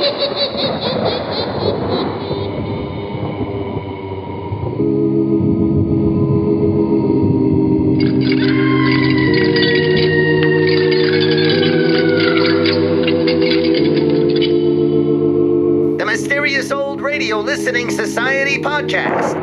The Mysterious Old Radio Listening Society podcast.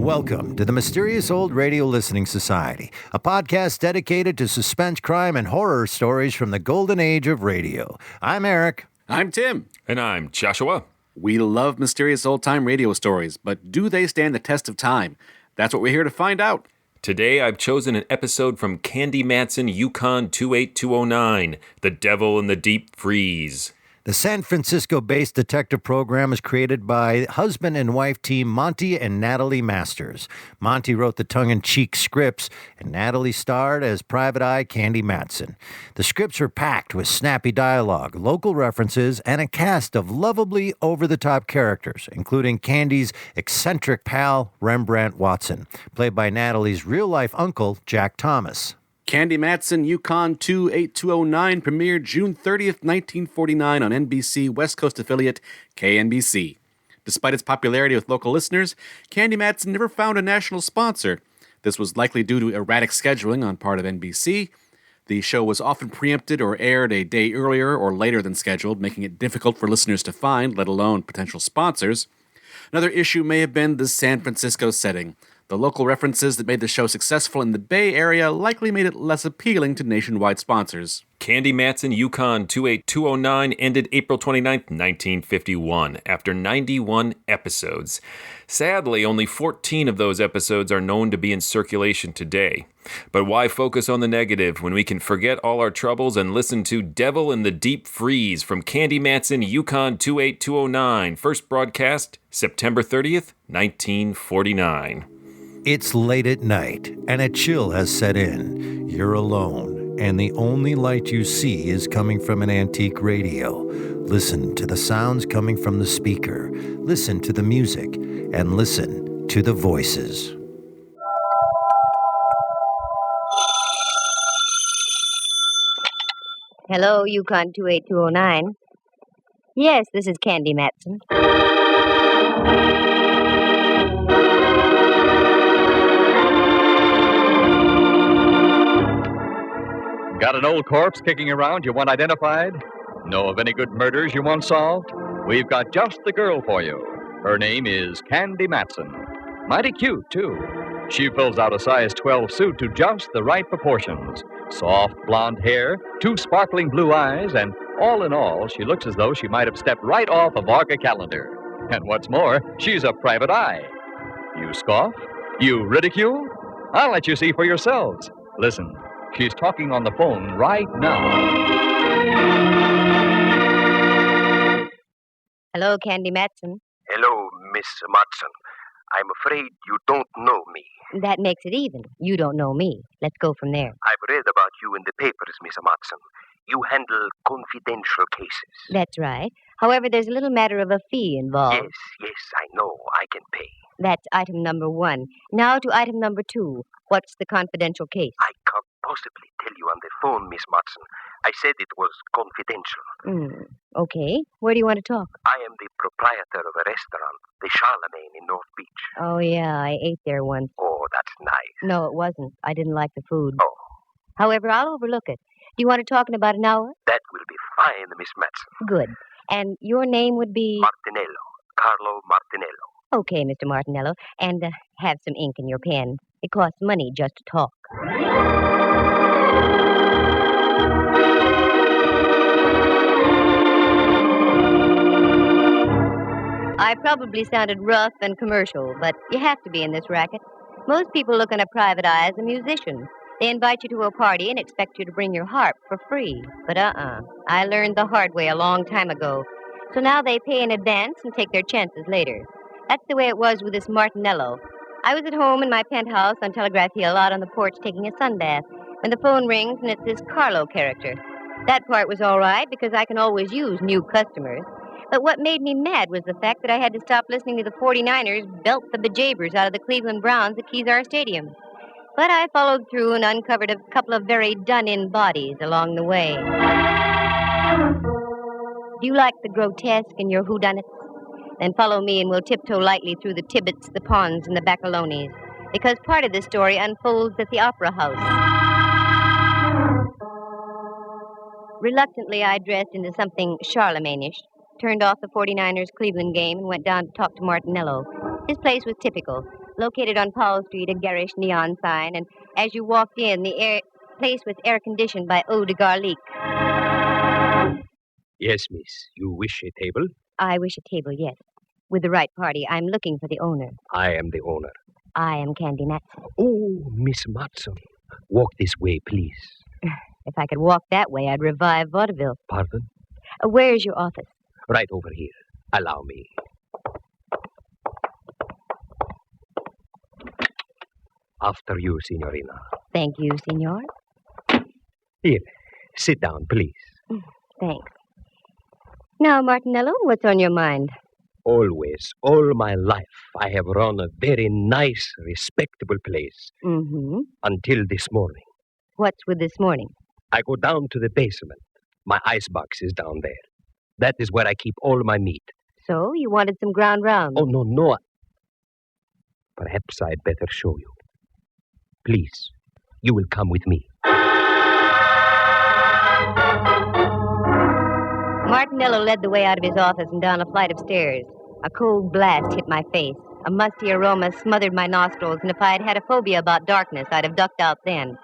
Welcome to the Mysterious Old Radio Listening Society, a podcast dedicated to suspense, crime, and horror stories from the golden age of radio. I'm Eric. I'm Tim. And I'm Joshua. We love mysterious old-time radio stories, but do they stand the test of time? That's what we're here to find out. Today I've chosen an episode from Candy Matson, Yukon 28209, The Devil in the Deep Freeze. The San Francisco-based detective program is created by husband and wife team Monty and Natalie Masters. Monty wrote the tongue-in-cheek scripts, and Natalie starred as Private Eye Candy Matson. The scripts are packed with snappy dialogue, local references, and a cast of lovably over-the-top characters, including Candy's eccentric pal, Rembrandt Watson, played by Natalie's real-life uncle, Jack Thomas. Candy Matson, Yukon 28209 premiered June 30th, 1949 on NBC West Coast affiliate KNBC. Despite its popularity with local listeners, Candy Matson never found a national sponsor. This was likely due to erratic scheduling on part of NBC. The show was often preempted or aired a day earlier or later than scheduled, making it difficult for listeners to find, let alone potential sponsors. Another issue may have been the San Francisco setting. The local references that made the show successful in the Bay Area likely made it less appealing to nationwide sponsors. Candy Matson, Yukon 28209 ended April 29, 1951, after 91 episodes. Sadly, only 14 of those episodes are known to be in circulation today. But why focus on the negative when we can forget all our troubles and listen to Devil in the Deep Freeze from Candy Matson, Yukon 28209, first broadcast September 30th, 1949. It's late at night, and a chill has set in. You're alone, and the only light you see is coming from an antique radio. Listen to the sounds coming from the speaker. Listen to the music, and listen to the voices. Hello, Yukon 28209. Yes, this is Candy Matson. Got an old corpse kicking around you want identified? Know of any good murders you want solved? We've got just the girl for you. Her name is Candy Matson. Mighty cute, too. She fills out a size 12 suit to just the right proportions. Soft blonde hair, 2 sparkling blue eyes, and all in all, she looks as though she might have stepped right off a Varga calendar. And what's more, she's a private eye. You scoff? You ridicule? I'll let you see for yourselves. Listen. She's talking on the phone right now. Hello, Candy Matson. Hello, Miss Matson. I'm afraid you don't know me. That makes it even. You don't know me. Let's go from there. I've read about you in the papers, Miss Matson. You handle confidential cases. That's right. However, there's a little matter of a fee involved. Yes, I know. I can pay. That's item number 1. Now to item number 2. What's the confidential case? I can't possibly tell you on the phone, Miss Matson. I said it was confidential. Okay. Where do you want to talk? I am the proprietor of a restaurant, the Charlemagne in North Beach. Oh, yeah, I ate there once. Oh, that's nice. No, it wasn't. I didn't like the food. Oh. However, I'll overlook it. Do you want to talk in about an hour? That will be fine, Miss Matson. Good. And your name would be? Martinello. Carlo Martinello. Okay, Mr. Martinello. And have some ink in your pen. It costs money just to talk. I probably sounded rough and commercial, but you have to be in this racket. Most people look on a private eye as a musician. They invite you to a party and expect you to bring your harp for free. But I learned the hard way a long time ago. So now they pay in advance and take their chances later. That's the way it was with this Martinello. I was at home in my penthouse on Telegraph Hill out on the porch taking a sunbath when the phone rings and it's this Carlo character. That part was all right because I can always use new customers. But what made me mad was the fact that I had to stop listening to the 49ers belt the bejabers out of the Cleveland Browns at Kezar Stadium. But I followed through and uncovered a couple of very done-in bodies along the way. Do you like the grotesque in your whodunits? Then follow me and we'll tiptoe lightly through the Tibbets, the Pawns, and the Baccalones, because part of the story unfolds at the Opera House. Reluctantly, I dressed into something Charlemagne-ish, turned off the 49ers Cleveland game, and went down to talk to Martinello. His place was typical, located on Powell Street, a garish neon sign, and as you walked in, the place was air-conditioned by eau de garlic. Yes, miss. You wish a table? I wish a table, yes. With the right party. I'm looking for the owner. I am the owner. I am Candy Matson. Oh, Miss Matson. Walk this way, please. If I could walk that way, I'd revive vaudeville. Pardon? Where's your office? Right over here. Allow me. After you, Signorina. Thank you, senor. Here, sit down, please. Thanks. Now, Martinello, what's on your mind? Always, all my life, I have run a very nice, respectable place. Mm-hmm. Until this morning. What's with this morning? I go down to the basement. My icebox is down there. That is where I keep all my meat. So, you wanted some ground round? Oh, no. Perhaps I'd better show you. Please, you will come with me. Martinello led the way out of his office and down a flight of stairs. A cold blast hit my face. A musty aroma smothered my nostrils, and if I had had a phobia about darkness, I'd have ducked out then.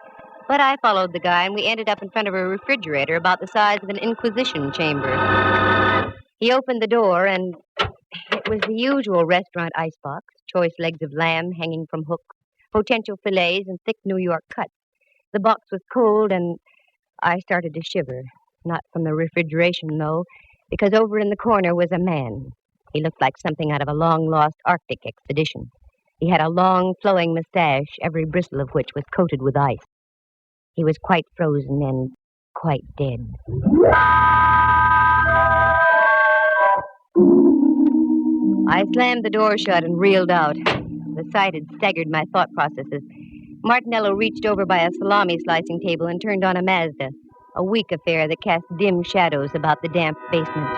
But I followed the guy, and we ended up in front of a refrigerator about the size of an Inquisition chamber. He opened the door, and it was the usual restaurant icebox, choice legs of lamb hanging from hooks, potential fillets, and thick New York cuts. The box was cold, and I started to shiver. Not from the refrigeration, though, because over in the corner was a man. He looked like something out of a long-lost Arctic expedition. He had a long, flowing mustache, every bristle of which was coated with ice. He was quite frozen and quite dead. I slammed the door shut and reeled out. The sight had staggered my thought processes. Martinello reached over by a salami-slicing table and turned on a Mazda, a weak affair that cast dim shadows about the damp basement.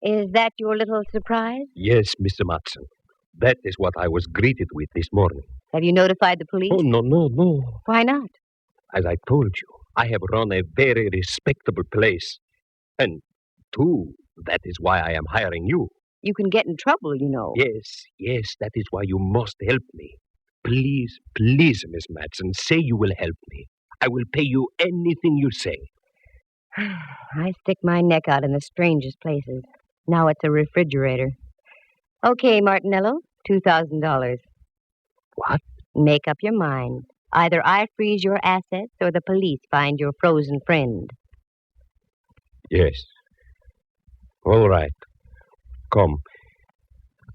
Is that your little surprise? Yes, Mr. Matson. That is what I was greeted with this morning. Have you notified the police? Oh, no. Why not? As I told you, I have run a very respectable place. And, too, that is why I am hiring you. You can get in trouble, you know. Yes, that is why you must help me. Please, Miss Matson, say you will help me. I will pay you anything you say. I stick my neck out in the strangest places. Now it's a refrigerator. Okay, Martinello, $2,000. What? Make up your mind. Either I freeze your assets or the police find your frozen friend. Yes. All right. Come.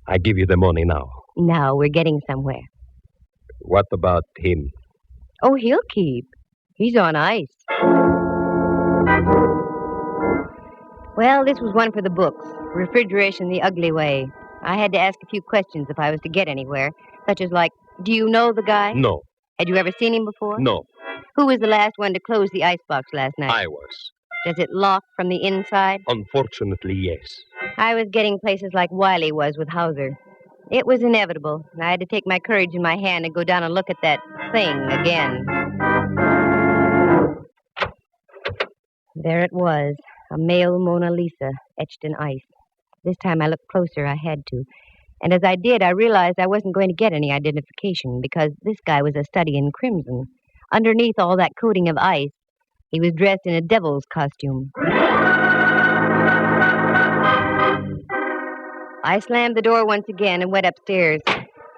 I give you the money now. Now we're getting somewhere. What about him? Oh, he'll keep. He's on ice. Well, this was one for the books. Refrigeration the ugly way. I had to ask a few questions if I was to get anywhere, such as like, do you know the guy? No. Had you ever seen him before? No. Who was the last one to close the icebox last night? I was. Does it lock from the inside? Unfortunately, yes. I was getting places like Wiley was with Hauser. It was inevitable. I had to take my courage in my hand and go down and look at that thing again. There it was, a male Mona Lisa etched in ice. This time I looked closer, I had to. And as I did, I realized I wasn't going to get any identification because this guy was a study in crimson. Underneath all that coating of ice, he was dressed in a devil's costume. I slammed the door once again and went upstairs.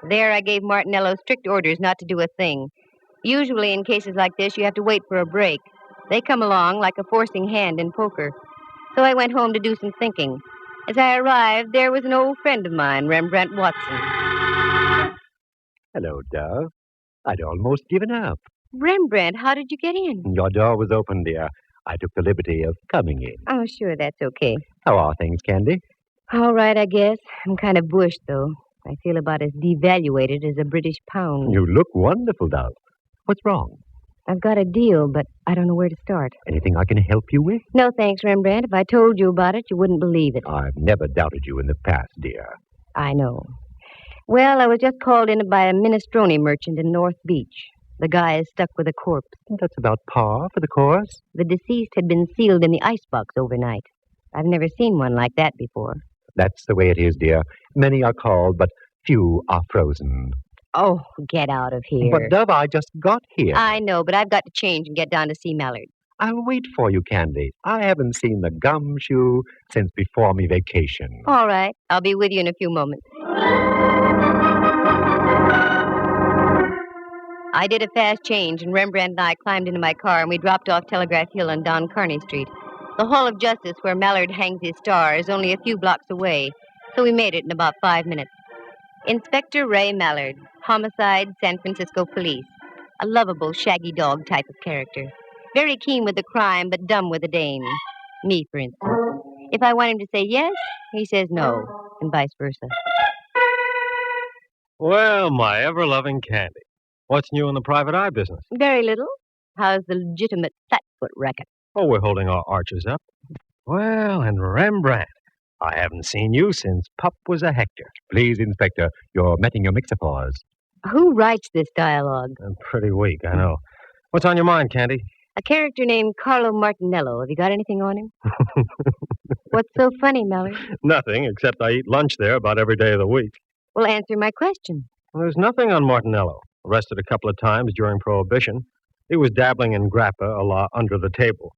There I gave Martinello strict orders not to do a thing. Usually in cases like this, you have to wait for a break. They come along like a forcing hand in poker. So I went home to do some thinking. As I arrived, there was an old friend of mine, Rembrandt Watson. Hello, Dove. I'd almost given up. Rembrandt, how did you get in? Your door was open, dear. I took the liberty of coming in. Oh, sure, that's okay. How are things, Candy? All right, I guess. I'm kind of bushed, though. I feel about as devaluated as a British pound. You look wonderful, Dove. What's wrong? I've got a deal, but I don't know where to start. Anything I can help you with? No, thanks, Rembrandt. If I told you about it, you wouldn't believe it. I've never doubted you in the past, dear. I know. Well, I was just called in by a minestrone merchant in North Beach. The guy is stuck with a corpse. That's about par for the course. The deceased had been sealed in the icebox overnight. I've never seen one like that before. That's the way it is, dear. Many are called, but few are frozen. Oh, get out of here. But, Dove, I just got here. I know, but I've got to change and get down to see Mallard. I'll wait for you, Candy. I haven't seen the gumshoe since before me vacation. All right. I'll be with you in a few moments. I did a fast change, and Rembrandt and I climbed into my car, and we dropped off Telegraph Hill on Don Kearney Street. The Hall of Justice, where Mallard hangs his star, is only a few blocks away, so we made it in about 5 minutes. Inspector Ray Mallard, Homicide, San Francisco Police. A lovable, shaggy dog type of character. Very keen with the crime, but dumb with the dame. Me, for instance. If I want him to say yes, he says no, and vice versa. Well, my ever-loving Candy. What's new in the private eye business? Very little. How's the legitimate flatfoot racket? Oh, we're holding our arches up. Well, and Rembrandt. I haven't seen you since Pup was a Hector. Please, Inspector, you're metting your mixophores. Who writes this dialogue? I'm pretty weak, I know. What's on your mind, Candy? A character named Carlo Martinello. Have you got anything on him? What's so funny, Mallard? Nothing, except I eat lunch there about every day of the week. Well, answer my question. Well, there's nothing on Martinello. Arrested a couple of times during Prohibition. He was dabbling in grappa a la under the table.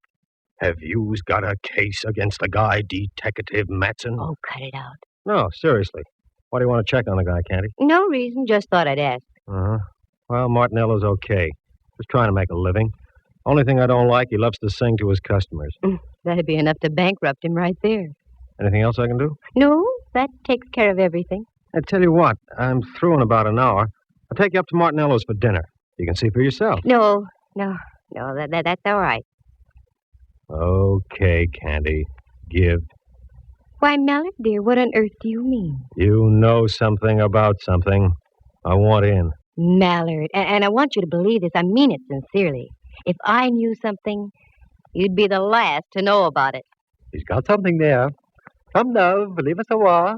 Have you got a case against the guy, Detective Matson? Oh, cut it out. No, seriously. Why do you want to check on the guy, Candy? No reason, just thought I'd ask. Uh-huh. Well, Martinello's okay. Just trying to make a living. Only thing I don't like, he loves to sing to his customers. That'd be enough to bankrupt him right there. Anything else I can do? No, that takes care of everything. I tell you what, I'm through in about an hour. I'll take you up to Martinello's for dinner. You can see for yourself. No, that's all right. Okay, Candy. Give. Why, Mallard, dear, what on earth do you mean? You know something about something. I want in. Mallard, and I want you to believe this. I mean it sincerely. If I knew something, you'd be the last to know about it. He's got something there. Come, Dove, leave us a while.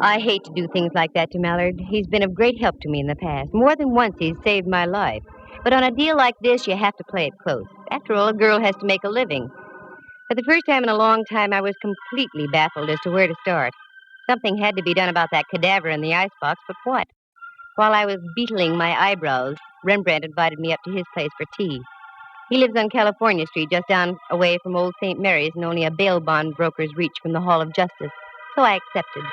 I hate to do things like that to Mallard. He's been of great help to me in the past. More than once, he's saved my life. But on a deal like this, you have to play it close. After all, a girl has to make a living. For the first time in a long time, I was completely baffled as to where to start. Something had to be done about that cadaver in the icebox, but what? While I was beetling my eyebrows, Rembrandt invited me up to his place for tea. He lives on California Street, just down away from Old St. Mary's, and only a bail bond broker's reach from the Hall of Justice. So I accepted.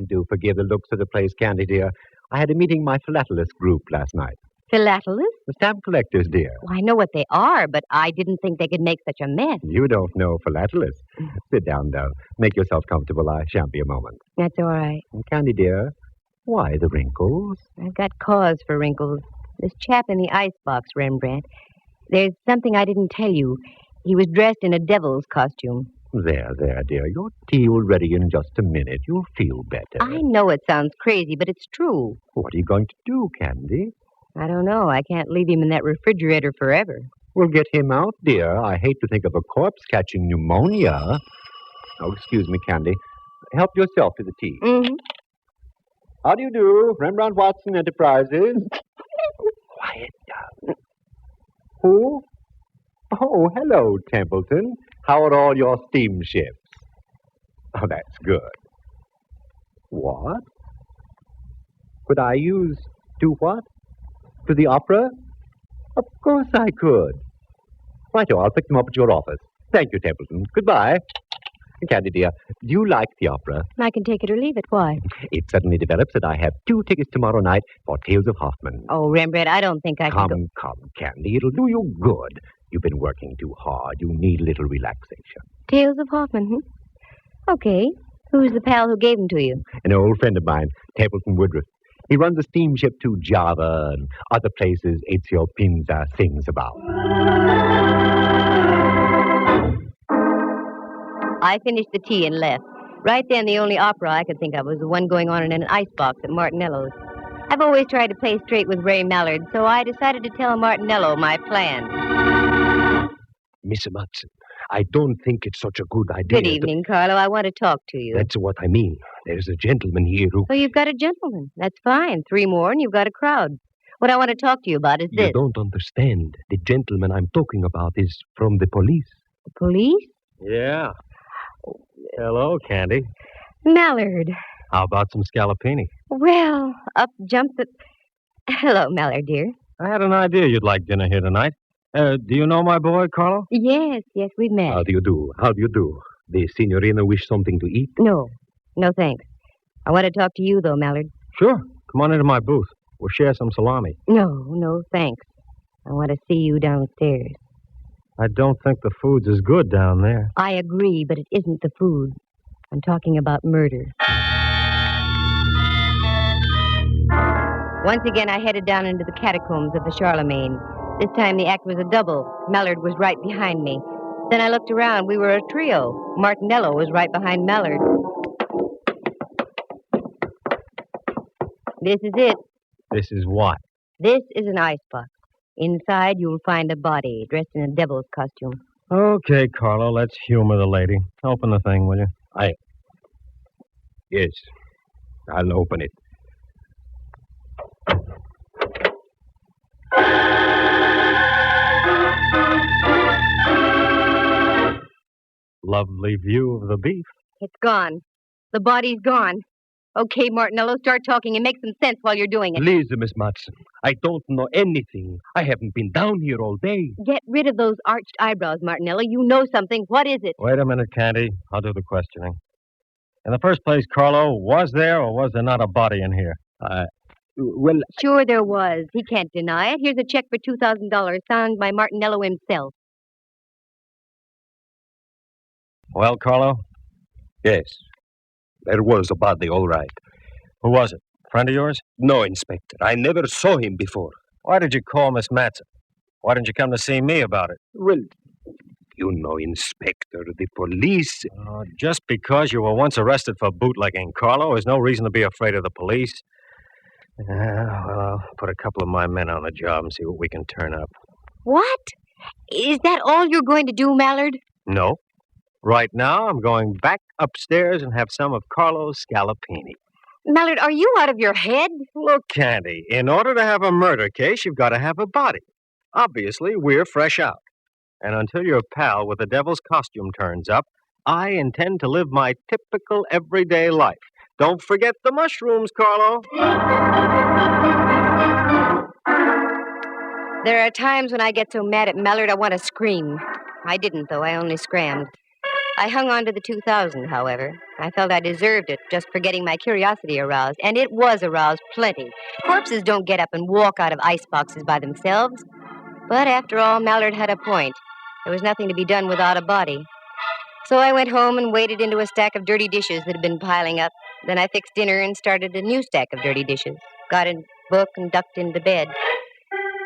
Do forgive the looks of the place, Candy, dear. I had a meeting my philatelist group last night. Philatelist? The stamp collectors, dear. Well, I know what they are, but I didn't think they could make such a mess. You don't know philatelists. Sit down, Dove. Make yourself comfortable. I shan't be a moment. That's all right. Candy, dear, why the wrinkles? I've got cause for wrinkles. This chap in the icebox, Rembrandt. There's something I didn't tell you. He was dressed in a devil's costume. There, dear. Your tea will ready in just a minute. You'll feel better. I know it sounds crazy, but it's true. What are you going to do, Candy? I don't know. I can't leave him in that refrigerator forever. We'll get him out, dear. I hate to think of a corpse catching pneumonia. Oh, excuse me, Candy. Help yourself to the tea. Mm-hmm. How do you do? Rembrandt Watson Enterprises. Quiet down. Who? Oh, hello, Templeton. How are all your steamships? Oh, that's good. What? Could I use to what? To the opera? Of course I could. Righto, I'll pick them up at your office. Thank you, Templeton. Goodbye. Candy, dear, do you like the opera? I can take it or leave it. Why? It suddenly develops that I have 2 tickets tomorrow night for Tales of Hoffman. Oh, Rembrandt, I don't think I can go. Come, Candy. It'll do you good. You've been working too hard. You need a little relaxation. Tales of Hoffman, Okay. Who's the pal who gave them to you? An old friend of mine, Templeton Woodruff. He runs a steamship to Java and other places Ezio Pinza sings about. I finished the tea and left. Right then, the only opera I could think of was the one going on in an icebox at Martinello's. I've always tried to play straight with Ray Mallard, so I decided to tell Martinello my plan. Miss Matson, I don't think it's such a good idea. Good evening, Carlo. I want to talk to you. That's what I mean. There's a gentleman here who... Oh, you've got a gentleman. That's fine. 3 more and you've got a crowd. What I want to talk to you about is this. You don't understand. The gentleman I'm talking about is from the police. The police? Yeah. Hello, Candy. Mallard. How about some scallopini? Well, up jumped the... Hello, Mallard, dear. I had an idea you'd like dinner here tonight. Do you know my boy, Carlo? Yes, we've met. How do you do? How do you do? The signorina wish something to eat? No, thanks. I want to talk to you, though, Mallard. Sure. Come on into my booth. We'll share some salami. No, thanks. I want to see you downstairs. I don't think the food's as good down there. I agree, but it isn't the food. I'm talking about murder. Once again, I headed down into the catacombs of the Charlemagne. This time the act was a double. Mallard was right behind me. Then I looked around. We were a trio. Martinello was right behind Mallard. This is it. This is what? This is an icebox. Inside, you'll find a body dressed in a devil's costume. Okay, Carlo, let's humor the lady. Open the thing, will you? Yes, I'll open it. Lovely view of the beef. It's gone. The body's gone. Okay, Martinello, start talking and make some sense while you're doing it. Please, Miss Matson, I don't know anything. I haven't been down here all day. Get rid of those arched eyebrows, Martinello. You know something. What is it? Wait a minute, Candy. I'll do the questioning. In the first place, Carlo, was there or was there not a body in here? Well... Sure there was. He can't deny it. Here's a check for $2,000 signed by Martinello himself. Well, Carlo? Yes, there was a body, all right. Who was it? Friend of yours? No, Inspector. I never saw him before. Why did you call Miss Matson? Why didn't you come to see me about it? Well, you know, Inspector, the police... Just because you were once arrested for bootlegging, Carlo, is no reason to be afraid of the police. Well, I'll put a couple of my men on the job and see what we can turn up. What? Is that all you're going to do, Mallard? No. Right now, I'm going back upstairs and have some of Carlo's scallopini. Mallard, are you out of your head? Look, Candy, in order to have a murder case, you've got to have a body. Obviously, we're fresh out. And until your pal with the devil's costume turns up, I intend to live my typical everyday life. Don't forget the mushrooms, Carlo. There are times when I get so mad at Mallard I want to scream. I didn't, though. I only scrammed. I hung on to the $2,000, however. I felt I deserved it just for getting my curiosity aroused, and it was aroused plenty. Corpses don't get up and walk out of iceboxes by themselves. But after all, Mallard had a point. There was nothing to be done without a body. So I went home and waded into a stack of dirty dishes that had been piling up. Then I fixed dinner and started a new stack of dirty dishes. Got a book and ducked into bed.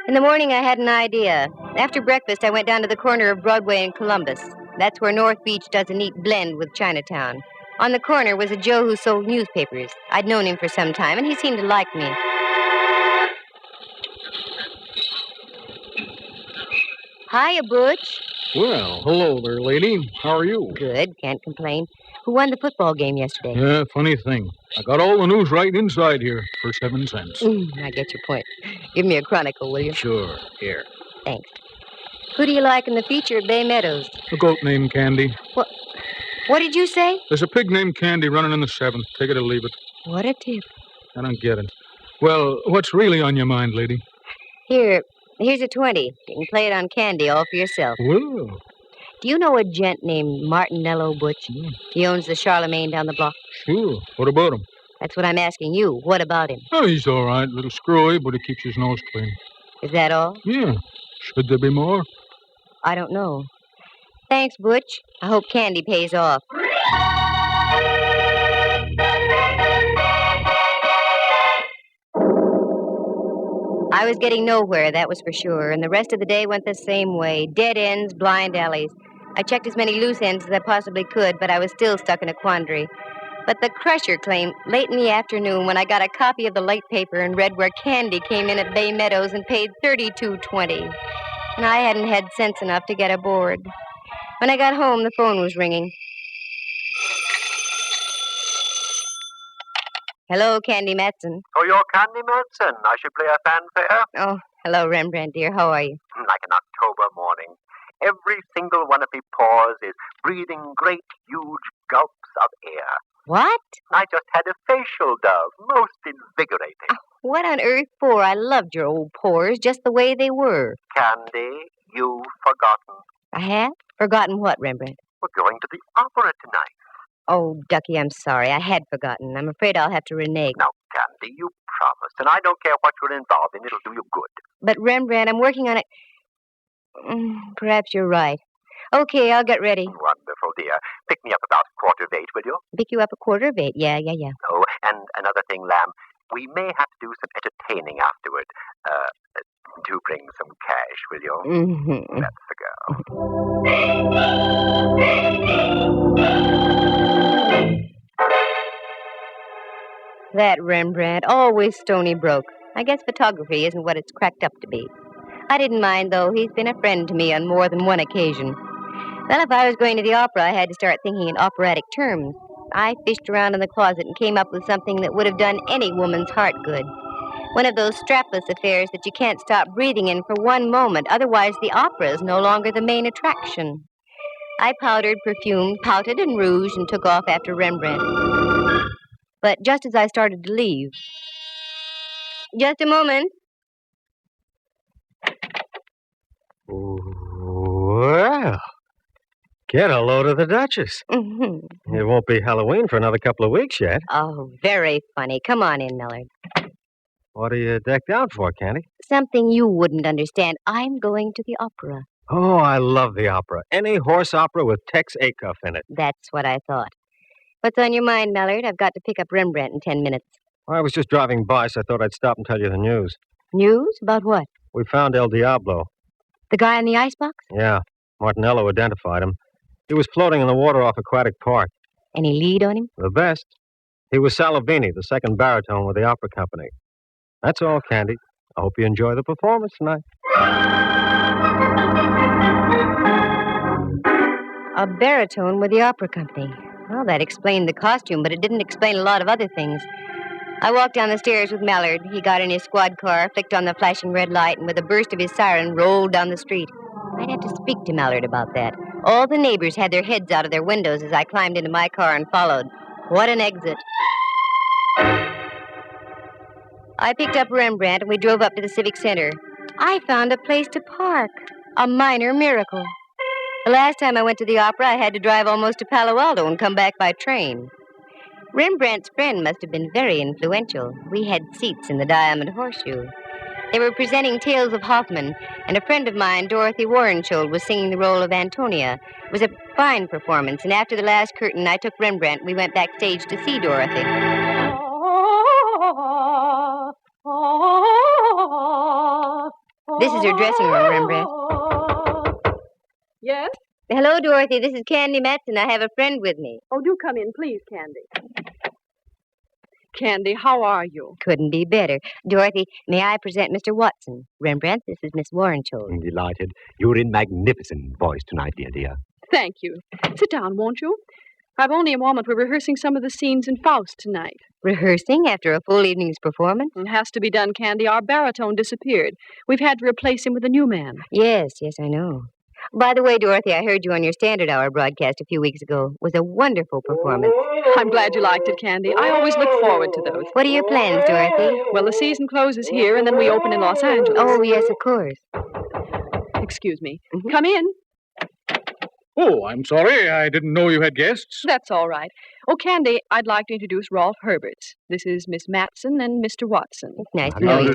In the morning, I had an idea. After breakfast, I went down to the corner of Broadway and Columbus. That's where North Beach does a neat blend with Chinatown. On the corner was a Joe who sold newspapers. I'd known him for some time, and he seemed to like me. Hiya, Butch. Well, hello there, lady. How are you? Good, can't complain. Who won the football game yesterday? Yeah, funny thing. I got all the news right inside here for 7 cents. I get your point. Give me a chronicle, will you? Sure. Here. Thanks. Who do you like in the feature at Bay Meadows? A goat named Candy. What did you say? There's a pig named Candy running in the 7th. Take it or leave it. What a tip. I don't get it. Well, what's really on your mind, lady? Here's a 20. You can play it on Candy all for yourself. Well. Do you know a gent named Martinello, Butch? He owns the Charlemagne down the block. Sure. What about him? That's what I'm asking you. What about him? Oh, he's all right. A little screwy, but he keeps his nose clean. Is that all? Yeah. Should there be more? I don't know. Thanks, Butch. I hope Candy pays off. I was getting nowhere, that was for sure, and the rest of the day went the same way. Dead ends, blind alleys. I checked as many loose ends as I possibly could, but I was still stuck in a quandary. But the crusher claimed late in the afternoon when I got a copy of the late paper and read where Candy came in at Bay Meadows and paid $32.20. And I hadn't had sense enough to get aboard. When I got home, the phone was ringing. Hello, Candy Matson. Oh, you're Candy Matson. I should play a fanfare. Oh, hello, Rembrandt, dear. How are you? Like an October morning. Every single one of me pores is breathing great, huge gulps of air. What? I just had a facial dove. Most invigorating. What on earth for? I loved your old pores just the way they were. Candy, you've forgotten. I have? Forgotten what, Rembrandt? We're going to the opera tonight. Oh, Ducky, I'm sorry. I had forgotten. I'm afraid I'll have to renege. Now, Candy, you promised, and I don't care what you're involved in. It'll do you good. But, Rembrandt, I'm working on it. Perhaps you're right. Okay, I'll get ready. Wonderful, dear. Pick me up about 7:45, will you? Pick you up 7:45? Yeah. Oh, and another thing, Lamb. We may have to do some entertaining afterward. Do bring some cash, will you? Mm-hmm. That's the girl. That Rembrandt, always stony broke. I guess photography isn't what it's cracked up to be. I didn't mind, though. He's been a friend to me on more than one occasion. Well, if I was going to the opera, I had to start thinking in operatic terms. I fished around in the closet and came up with something that would have done any woman's heart good. One of those strapless affairs that you can't stop breathing in for one moment, otherwise the opera is no longer the main attraction. I powdered, perfumed, pouted, and rouged and took off after Rembrandt. But just as I started to leave... Just a moment. Well, get a load of the Duchess. Mm-hmm. It won't be Halloween for another couple of weeks yet. Oh, very funny. Come on in, Millard. What are you decked out for, Candy? Something you wouldn't understand. I'm going to the opera. Oh, I love the opera. Any horse opera with Tex Acuff in it. That's what I thought. What's on your mind, Millard? I've got to pick up Rembrandt in 10 minutes. I was just driving by, so I thought I'd stop and tell you the news. News? About what? We found El Diablo. The guy in the icebox? Yeah, Martinello identified him. He was floating in the water off Aquatic Park. Any lead on him? The best. He was Salavini, the second baritone with the opera company. That's all, Candy. I hope you enjoy the performance tonight. A baritone with the opera company. Well, that explained the costume, but it didn't explain a lot of other things. I walked down the stairs with Mallard. He got in his squad car, flicked on the flashing red light, and with a burst of his siren, rolled down the street. I'd have to speak to Mallard about that. All the neighbors had their heads out of their windows as I climbed into my car and followed. What an exit. I picked up Rembrandt, and we drove up to the Civic Center. I found a place to park. A minor miracle. The last time I went to the opera, I had to drive almost to Palo Alto and come back by train. Rembrandt's friend must have been very influential. We had seats in the Diamond Horseshoe. They were presenting Tales of Hoffmann, and a friend of mine, Dorothy Warrenshold, was singing the role of Antonia. It was a fine performance, and after the last curtain, I took Rembrandt. We went backstage to see Dorothy. This is her dressing room, Rembrandt. Yes? Hello, Dorothy. This is Candy Matson. I have a friend with me. Oh, do come in, please, Candy. Candy, how are you? Couldn't be better. Dorothy, may I present Mr. Watson? Rembrandt, this is Miss Warrenshold. Delighted. You're in magnificent voice tonight, dear. Thank you. Sit down, won't you? I've only a moment. We're rehearsing some of the scenes in Faust tonight. Rehearsing after a full evening's performance? It has to be done, Candy. Our baritone disappeared. We've had to replace him with a new man. Yes, I know. By the way, Dorothy, I heard you on your Standard Hour broadcast a few weeks ago. It was a wonderful performance. I'm glad you liked it, Candy. I always look forward to those. What are your plans, Dorothy? Well, the season closes here, and then we open in Los Angeles. Oh, yes, of course. Excuse me. Mm-hmm. Come in. Oh, I'm sorry. I didn't know you had guests. That's all right. Oh, Candy, I'd like to introduce Rolf Herberts. This is Miss Matson and Mr. Watson. It's nice to know you.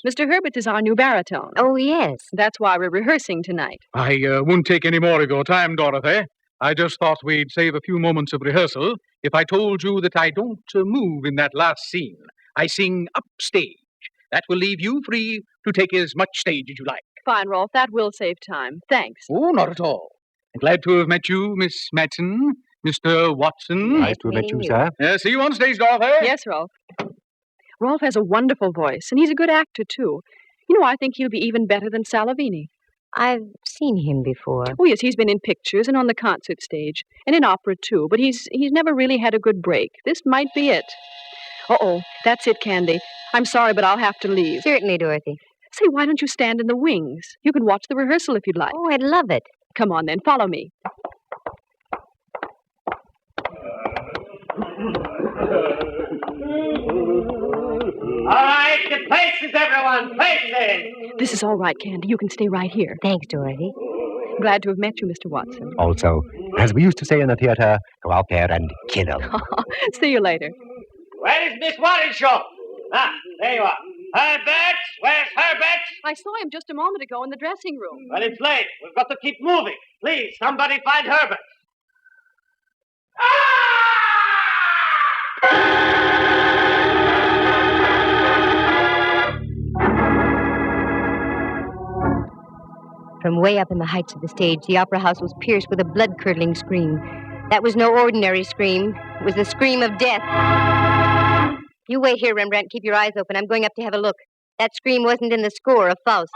Mr. Herberts is our new baritone. Oh, yes. That's why we're rehearsing tonight. I won't take any more of your time, Dorothy. I just thought we'd save a few moments of rehearsal if I told you that I don't move in that last scene. I sing upstage. That will leave you free to take as much stage as you like. Fine, Rolf. That will save time. Thanks. Oh, not at all. Glad to have met you, Miss Matson. Mr. Watson. Nice to have met you, sir. See you on stage, Dorothy. Yes, Rolf. Rolf has a wonderful voice, and he's a good actor, too. You know, I think he'll be even better than Salavini. I've seen him before. Oh, yes, he's been in pictures and on the concert stage, and in opera, too, but he's never really had a good break. This might be it. Uh-oh, that's it, Candy. I'm sorry, but I'll have to leave. Certainly, Dorothy. Say, why don't you stand in the wings? You can watch the rehearsal if you'd like. Oh, I'd love it. Come on, then. Follow me. All right, to places, everyone, places. This is all right, Candy. You can stay right here. Thanks, Dorothy. Glad to have met you, Mr. Watson. Also, as we used to say in the theater, go out there and kill 'em. See you later. Where is Miss Waddenshaw? Ah, there you are. Herbert, where's Herbert? I saw him just a moment ago in the dressing room. Well, it's late. We've got to keep moving. Please, somebody find Herbert. From way up in the heights of the stage, the opera house was pierced with a blood-curdling scream. That was no ordinary scream. It was the scream of death. You wait here, Rembrandt. Keep your eyes open. I'm going up to have a look. That scream wasn't in the score of Faust.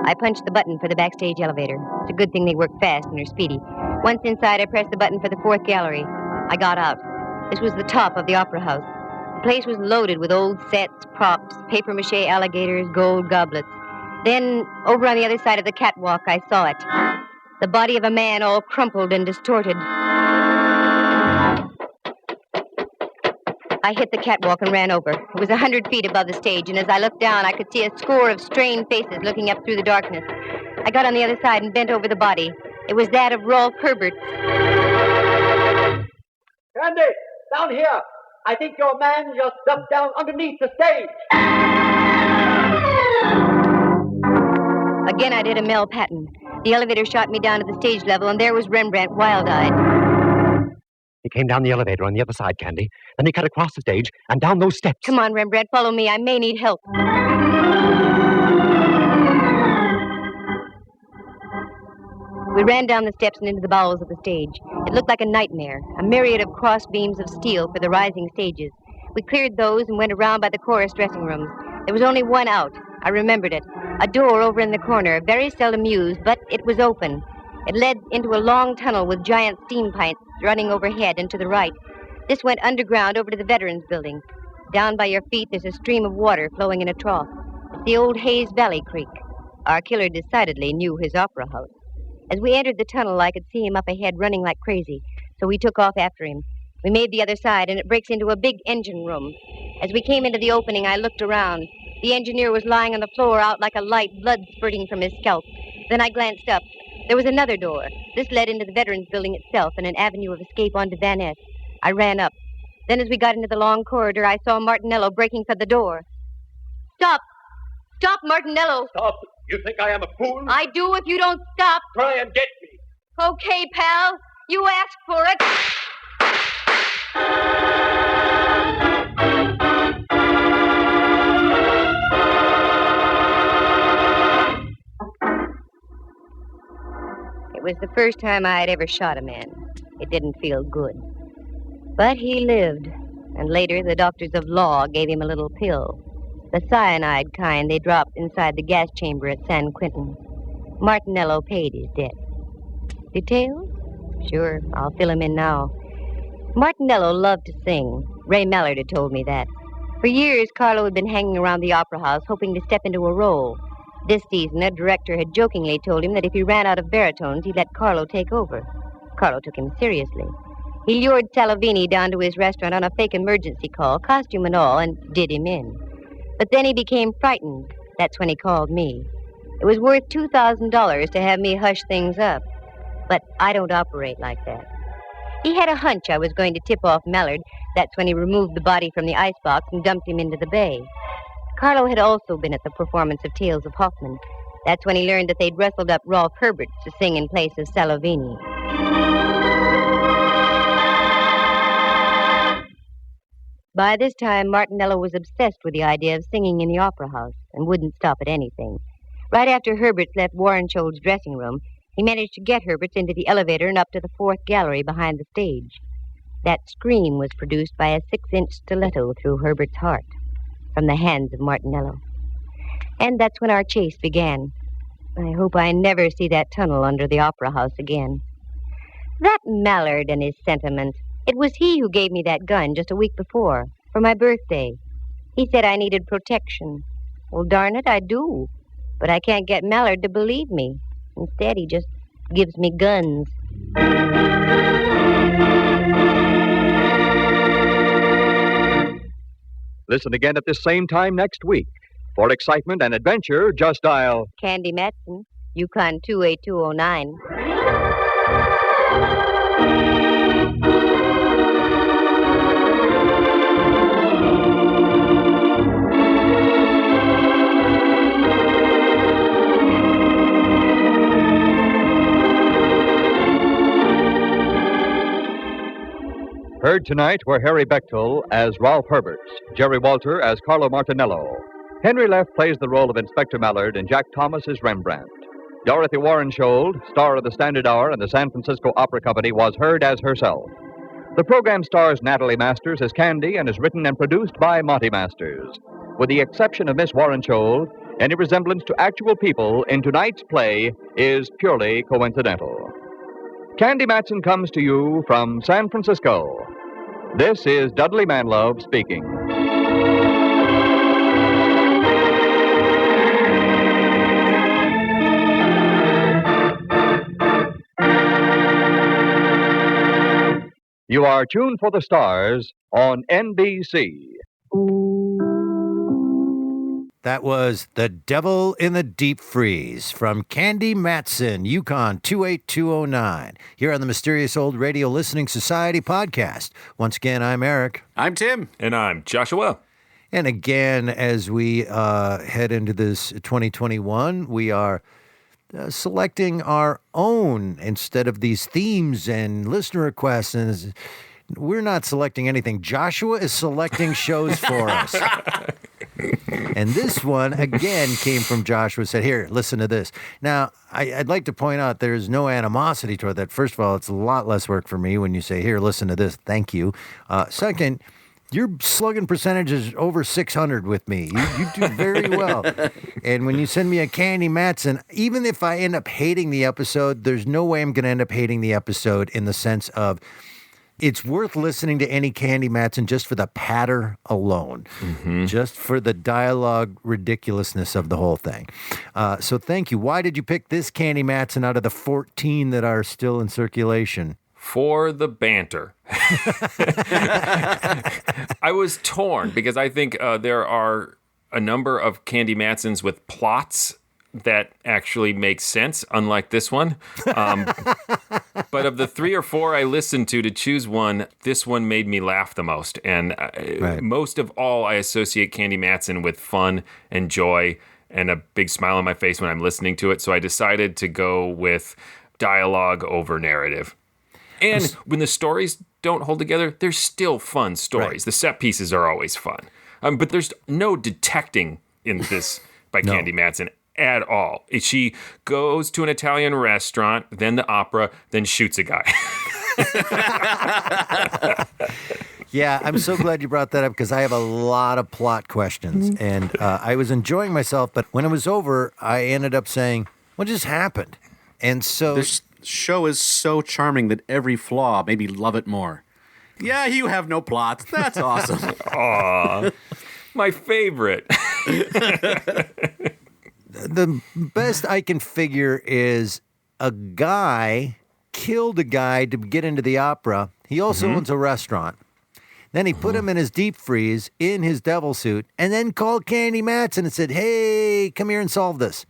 I punched the button for the backstage elevator. It's a good thing they work fast and are speedy. Once inside, I pressed the button for the fourth gallery. I got out. This was the top of the opera house. The place was loaded with old sets, props, papier-mâché alligators, gold goblets. Then, over on the other side of the catwalk, I saw it. The body of a man all crumpled and distorted. I hit the catwalk and ran over. It was 100 feet above the stage, and as I looked down, I could see a score of strained faces looking up through the darkness. I got on the other side and bent over the body. It was that of Rolf Herbert. Candy, down here. I think your man just dumped down underneath the stage. Again, I did a Mel Patton. The elevator shot me down to the stage level, and there was Rembrandt, wild-eyed. He came down the elevator on the other side, Candy. Then he cut across the stage and down those steps. Come on, Rembrandt, follow me. I may need help. We ran down the steps and into the bowels of the stage. It looked like a nightmare, a myriad of cross beams of steel for the rising stages. We cleared those and went around by the chorus dressing rooms. There was only one out. I remembered it. A door over in the corner, very seldom used, but it was open. It led into a long tunnel with giant steam pipes running overhead and to the right. This went underground over to the Veterans Building. Down by your feet, there's a stream of water flowing in a trough. It's the old Hayes Valley Creek. Our killer decidedly knew his opera house. As we entered the tunnel, I could see him up ahead running like crazy, so we took off after him. We made the other side, and it breaks into a big engine room. As we came into the opening, I looked around. The engineer was lying on the floor out like a light, blood spurting from his scalp. Then I glanced up. There was another door. This led into the Veterans Building itself and an avenue of escape onto Van Ness. I ran up. Then as we got into the long corridor, I saw Martinello breaking for the door. Stop! Stop, Martinello! Stop! You think I am a fool? I do if you don't stop. Try and get me. Okay, pal. You asked for it. It was the first time I had ever shot a man. It didn't feel good. But he lived, and later the doctors of law gave him a little pill. The cyanide kind they dropped inside the gas chamber at San Quentin. Martinello paid his debt. Details? Sure, I'll fill him in now. Martinello loved to sing. Ray Mallard had told me that. For years, Carlo had been hanging around the opera house hoping to step into a role. This season, a director had jokingly told him that if he ran out of baritones, he'd let Carlo take over. Carlo took him seriously. He lured Salavini down to his restaurant on a fake emergency call, costume and all, and did him in. But then he became frightened. That's when he called me. It was worth $2,000 to have me hush things up. But I don't operate like that. He had a hunch I was going to tip off Mallard. That's when he removed the body from the icebox and dumped him into the bay. Carlo had also been at the performance of Tales of Hoffman. That's when he learned that they'd rustled up Rolf Herbert to sing in place of Salavini. By this time, Martinello was obsessed with the idea of singing in the opera house, and wouldn't stop at anything. Right after Herberts left Warrenshold's dressing room, he managed to get Herberts into the elevator and up to the fourth gallery behind the stage. That scream was produced by a 6-inch stiletto through Herbert's heart from the hands of Martinello. And that's when our chase began. I hope I never see that tunnel under the Opera House again. That Mallard and his sentiment. It was he who gave me that gun just a week before, for my birthday. He said I needed protection. Well, darn it, I do. But I can't get Mallard to believe me. Instead, he just gives me guns. Listen again at this same time next week. For excitement and adventure, just dial Candy Matson, Yukon 28209. Heard tonight were Harry Bechtel as Ralph Herberts, Jerry Walter as Carlo Martinello. Henry Leff plays the role of Inspector Mallard and Jack Thomas as Rembrandt. Dorothy Warrenshold, star of the Standard Hour and the San Francisco Opera Company, was heard as herself. The program stars Natalie Masters as Candy and is written and produced by Monty Masters. With the exception of Miss Warrenshold, any resemblance to actual people in tonight's play is purely coincidental. Candy Matson comes to you from San Francisco. This is Dudley Manlove speaking. You are tuned for the stars on NBC. That was The Devil in the Deep Freeze from Candy Matson, Yukon 28209, here on the Mysterious Old Radio Listening Society podcast. Once again, I'm Eric. I'm Tim. And I'm Joshua. And again, as we head into this 2021, we are selecting our own instead of these themes and listener requests. And we're not selecting anything. Joshua is selecting shows for us. And this one, again, came from Joshua, said, here, listen to this. Now, I'd like to point out there's no animosity toward that. First of all, it's a lot less work for me when you say, here, listen to this. Thank you. Second, your slugging percentage is over 600 with me. You do very well. And when you send me a Candy Matson, even if I end up hating the episode, there's no way I'm going to end up hating the episode in the sense of it's worth listening to any Candy Matson just for the patter alone, just for the dialogue ridiculousness of the whole thing. So thank you. Why did you pick this Candy Matson out of the 14 that are still in circulation? For the banter. I was torn because I think there are a number of Candy Matsons with plots that actually make sense, unlike this one. But of the 3 or 4 I listened to choose one, this one made me laugh the most. And most of all, I associate Candy Matson with fun and joy and a big smile on my face when I'm listening to it. So I decided to go with dialogue over narrative. And when the stories don't hold together, they're still fun stories. Right. The set pieces are always fun. But there's no detecting in this by Candy Matson at all. She goes to an Italian restaurant, then the opera, then shoots a guy. Yeah, I'm so glad you brought that up because I have a lot of plot questions. And I was enjoying myself, but when it was over, I ended up saying, what just happened? And so This show is so charming that every flaw made me love it more. Yeah, you have no plots. That's awesome. Aw, my favorite. The best I can figure is a guy killed a guy to get into the opera. He also owns a restaurant. Then he put him in his deep freeze in his devil suit and then called Candy Matson and said, hey, come here and solve this.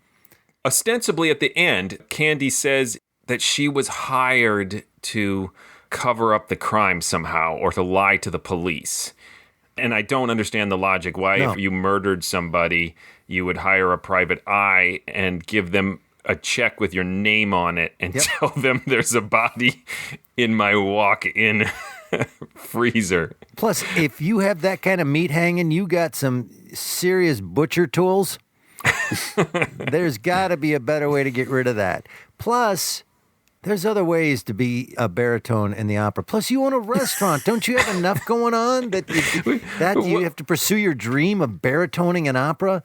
Ostensibly at the end, Candy says that she was hired to cover up the crime somehow or to lie to the police. And I don't understand the logic why if you murdered somebody, you would hire a private eye and give them a check with your name on it and tell them there's a body in my walk-in freezer. Plus, if you have that kind of meat hanging, you got some serious butcher tools. There's got to be a better way to get rid of that. Plus, there's other ways to be a baritone in the opera. Plus, you own a restaurant. Don't you have enough going on that you have to pursue your dream of baritoning an opera?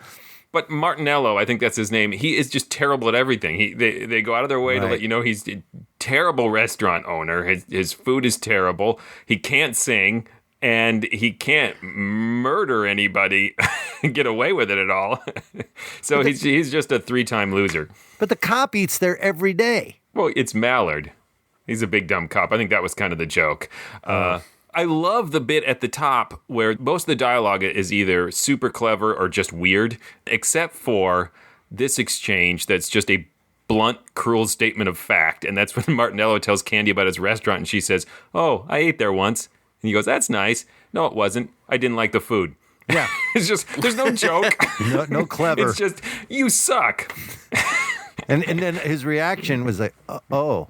But Martinello, I think that's his name, he is just terrible at everything. They go out of their way to let you know he's a terrible restaurant owner. His food is terrible. He can't sing, and he can't murder anybody and get away with it at all. So he's just a 3-time loser. But the cop eats there every day. Well, it's Mallard. He's a big dumb cop. I think that was kind of the joke. I love the bit at the top where most of the dialogue is either super clever or just weird, except for this exchange that's just a blunt, cruel statement of fact. And that's when Martinello tells Candy about his restaurant, and she says, "Oh, I ate there once." And he goes, "That's nice." "No, it wasn't. I didn't like the food." Yeah. It's just, there's no joke. No clever. It's just, you suck. And then his reaction was like, oh.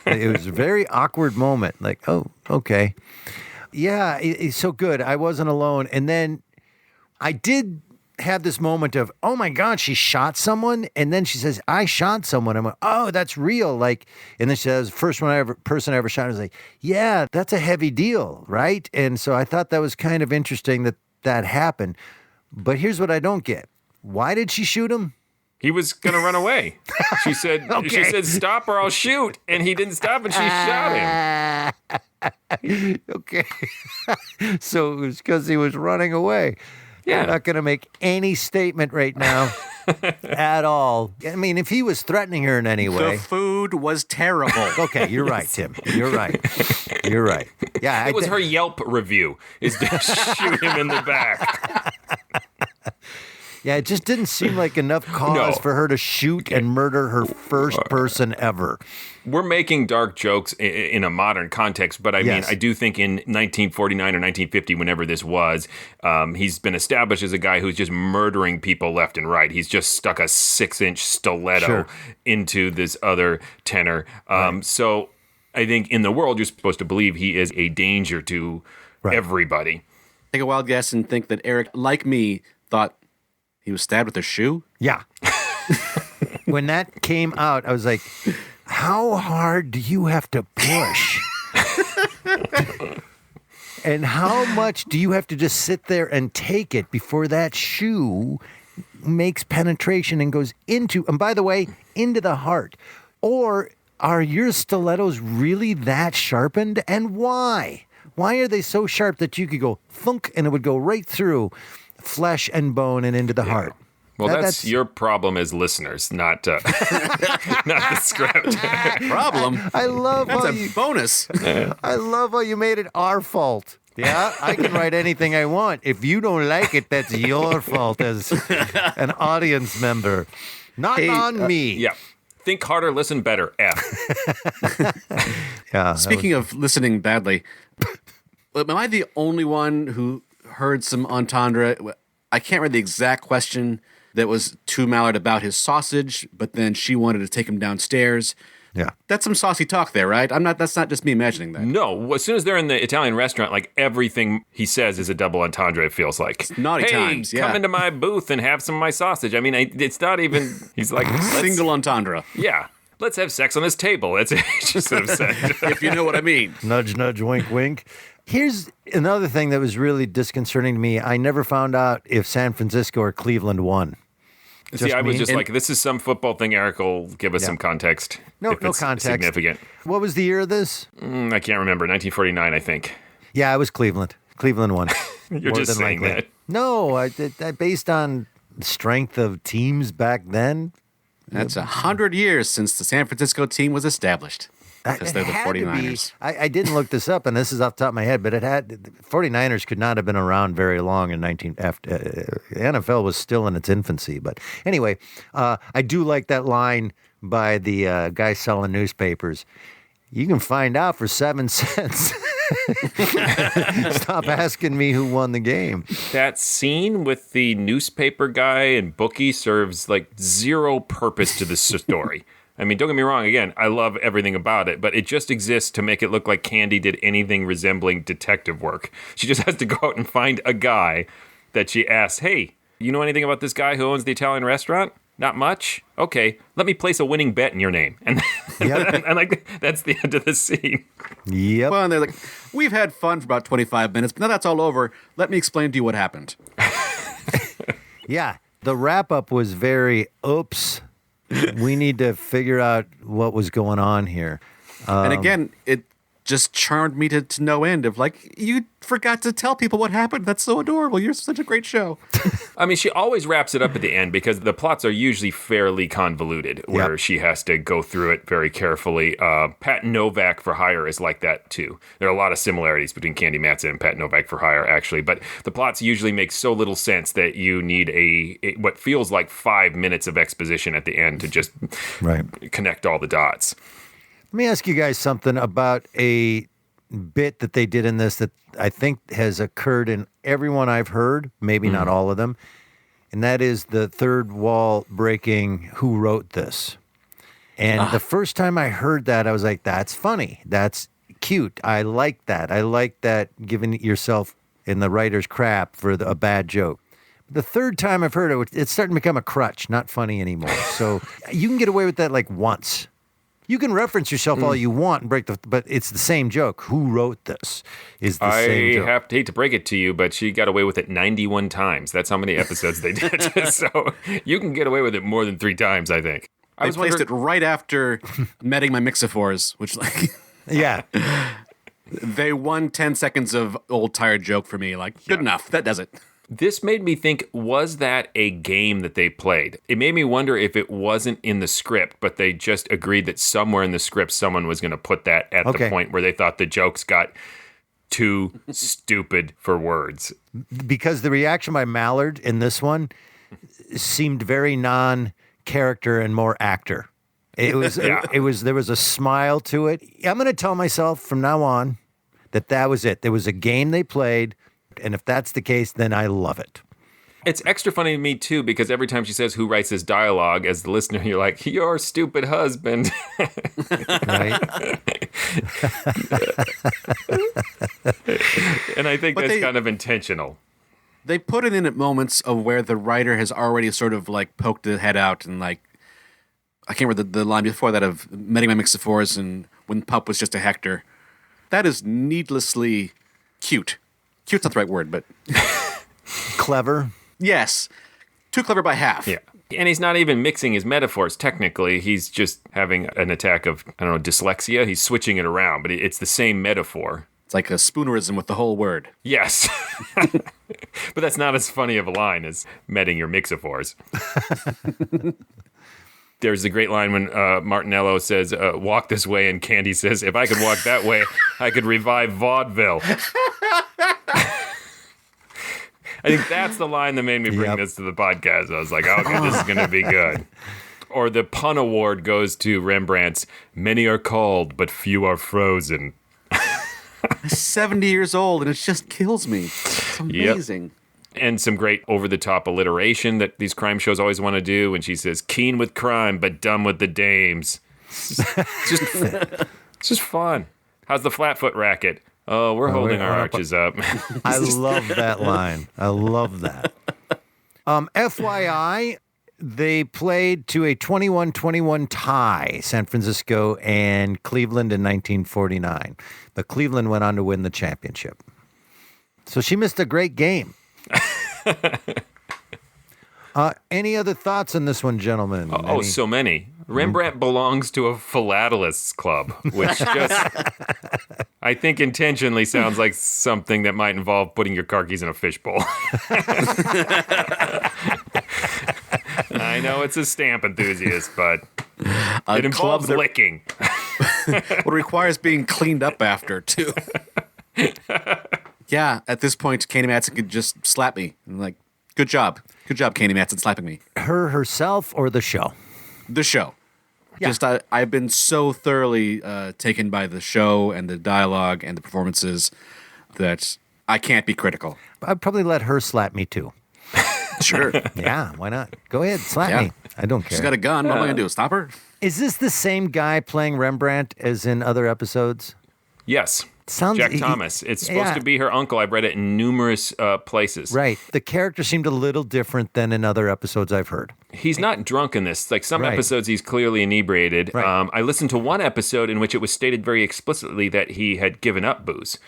It was a very awkward moment. Like, oh, okay. Yeah, it's so good. I wasn't alone. And then I did have this moment of, oh my God, she shot someone. And then she says, I shot someone. I'm like, oh, that's real. Like, and then she says, person I ever shot. I was like, yeah, that's a heavy deal, right? And so I thought that was kind of interesting that happened. But here's what I don't get. Why did she shoot him? He was going to run away. She said, Okay. She said, "Stop or I'll shoot." And he didn't stop, and she shot him. Okay. So it was because he was running away. Yeah. I'm not going to make any statement right now at all. I mean, if he was threatening her in any way. The food was terrible. Okay, you're right, Tim. You're right. You're right. Yeah, It was her Yelp review, is to shoot him in the back. Yeah, it just didn't seem like enough cause for her to shoot and murder her first person ever. We're making dark jokes in a modern context, but I mean, I do think in 1949 or 1950, whenever this was, he's been established as a guy who's just murdering people left and right. He's just stuck a 6-inch stiletto into this other tenor. So I think in the world, you're supposed to believe he is a danger to everybody. Take a wild guess and think that Eric, like me, thought he was stabbed with a shoe? Yeah. When that came out, I was like, how hard do you have to push? And how much do you have to just sit there and take it before that shoe makes penetration and goes into, and by the way, into the heart? Or are your stilettos really that sharpened? And why? Why are they so sharp that you could go thunk and it would go right through flesh and bone and into the heart? Well, that's your problem as listeners, not not the script. Problem? I love That's how a bonus. I love how you made it our fault. Yeah, I can write anything I want. If you don't like it, that's your fault as an audience member. Not on me. Yeah. Think harder, listen better. F. Yeah. Speaking of listening badly, am I the only one who heard some entendre? I can't read the exact question that was to Mallard about his sausage, but then she wanted to take him downstairs. Yeah. That's some saucy talk there, right? That's not just me imagining that. No, as soon as they're in the Italian restaurant, like everything he says is a double entendre, it feels like. It's naughty times, yeah. Come into my booth and have some of my sausage. I mean, it's not even, he's like, single entendre. Yeah. Let's have sex on this table. That's what he just have said. If you know what I mean. Nudge, nudge, wink, wink. Here's another thing that was really disconcerting to me. I never found out if San Francisco or Cleveland won. See, I was just like, this is some football thing. Eric will give us some context. No it's context. Significant. What was the year of this? I can't remember. 1949, I think. Yeah, it was Cleveland. Cleveland won. You're just saying that. No, I based on the strength of teams back then. That's 100 years since the San Francisco team was established. Because they're the 49ers. I didn't look this up, and this is off the top of my head, but the 49ers could not have been around very long in the NFL was still in its infancy. But anyway, I do like that line by the guy selling newspapers. You can find out for 7 cents. Stop asking me who won the game. That scene with the newspaper guy and bookie serves like zero purpose to the story. I mean, don't get me wrong. Again, I love everything about it, but it just exists to make it look like Candy did anything resembling detective work. She just has to go out and find a guy that she asks, hey, You know anything about this guy who owns the Italian restaurant? Not much? Okay, let me place a winning bet in your name. And, and like that's the end of the scene. Yep. Well, and they're like, we've had fun for about 25 minutes, but now that's all over. Let me explain to you what happened. Yeah. The wrap-up was very, oops, we need to figure out what was going on here. And again, it just charmed me to no end of like, you forgot to tell people what happened. That's so adorable. You're such a great show. I mean, she always wraps it up at the end because the plots are usually fairly convoluted, where she has to go through it very carefully. Pat Novak for Hire is like that, too. There are a lot of similarities between Candy Matson and Pat Novak for Hire, actually. But the plots usually make so little sense that you need what feels like 5 minutes of exposition at the end to just connect all the dots. Let me ask you guys something about a bit that they did in this that I think has occurred in everyone I've heard, maybe not all of them, and that is the third wall breaking, who wrote this. And the first time I heard that, I was like, that's funny. That's cute. I like that. I like that giving yourself in the writer's crap for a bad joke. The third time I've heard it, it's starting to become a crutch, not funny anymore. So you can get away with that like once. You can reference yourself all you want and but it's the same joke. Who wrote this is the same joke. I hate to break it to you, but she got away with it 91 times. That's how many episodes they did. So you can get away with it more than 3 times, I think. I placed it right after Meeting My Mixophores, which like... Yeah. They won 10 seconds of old tired joke for me. Like, good enough. That does it. This made me think, was that a game that they played? It made me wonder if it wasn't in the script, but they just agreed that somewhere in the script someone was going to put that at the point where they thought the jokes got too stupid for words. Because the reaction by Mallard in this one seemed very non-character and more actor. It was, there was a smile to it. I'm going to tell myself from now on that was it. There was a game they played. And if that's the case, then I love it. It's extra funny to me, too, because every time she says, who writes this dialogue, as the listener, you're like, your stupid husband. Right. And I think that's kind of intentional. They put it in at moments of where the writer has already sort of like poked the head out and like, I can't remember the line before that of Meeting My Mixophores and when Pup was just a Hector. That is needlessly cute. Cute's not the right word, but... Clever? Yes. Too clever by half. Yeah. And he's not even mixing his metaphors, technically. He's just having an attack of, dyslexia. He's switching it around, but it's the same metaphor. It's like a spoonerism with the whole word. Yes. But that's not as funny of a line as meeting your mixophores. There's a great line when Martinello says, walk this way, and Candy says, if I could walk that way, I could revive vaudeville. I think that's the line that made me bring this to the podcast. I was like, okay, this is going to be good. Or the pun award goes to Rembrandt's, many are called, but few are frozen. 70 years old, and it just kills me. It's amazing. Yep. And some great over-the-top alliteration that these crime shows always want to do. When she says, keen with crime, but dumb with the dames. It's just fun. How's the Flatfoot racket? Oh, we're holding our arches up. I love that line. I love that. FYI, they played to a 21-21 tie, San Francisco and Cleveland in 1949. But Cleveland went on to win the championship. So she missed a great game. Any other thoughts on this one, gentlemen? So many. Rembrandt belongs to a philatelist club, which just, I think, intentionally sounds like something that might involve putting your car keys in a fishbowl. I know it's a stamp enthusiast, but it involves licking. What requires being cleaned up after, too. Yeah, at this point, Candy Matson could just slap me. I'm like, good job. Good job, Candy Matson, slapping me. Herself or the show? The show. Yeah. Just I've been so thoroughly taken by the show and the dialogue and the performances that I can't be critical. I'd probably let her slap me, too. Sure. Yeah, why not? Go ahead, slap me. I don't care. She's got a gun. What am I going to do, stop her? Is this the same guy playing Rembrandt as in other episodes? Yes. sounds Jack Thomas. It's supposed to be her uncle. I've read it in numerous places. Right. The character seemed a little different than in other episodes I've heard. He's not drunk in this. Like some Right. episodes, he's clearly inebriated. Right. I listened to one episode in which it was stated very explicitly that he had given up booze.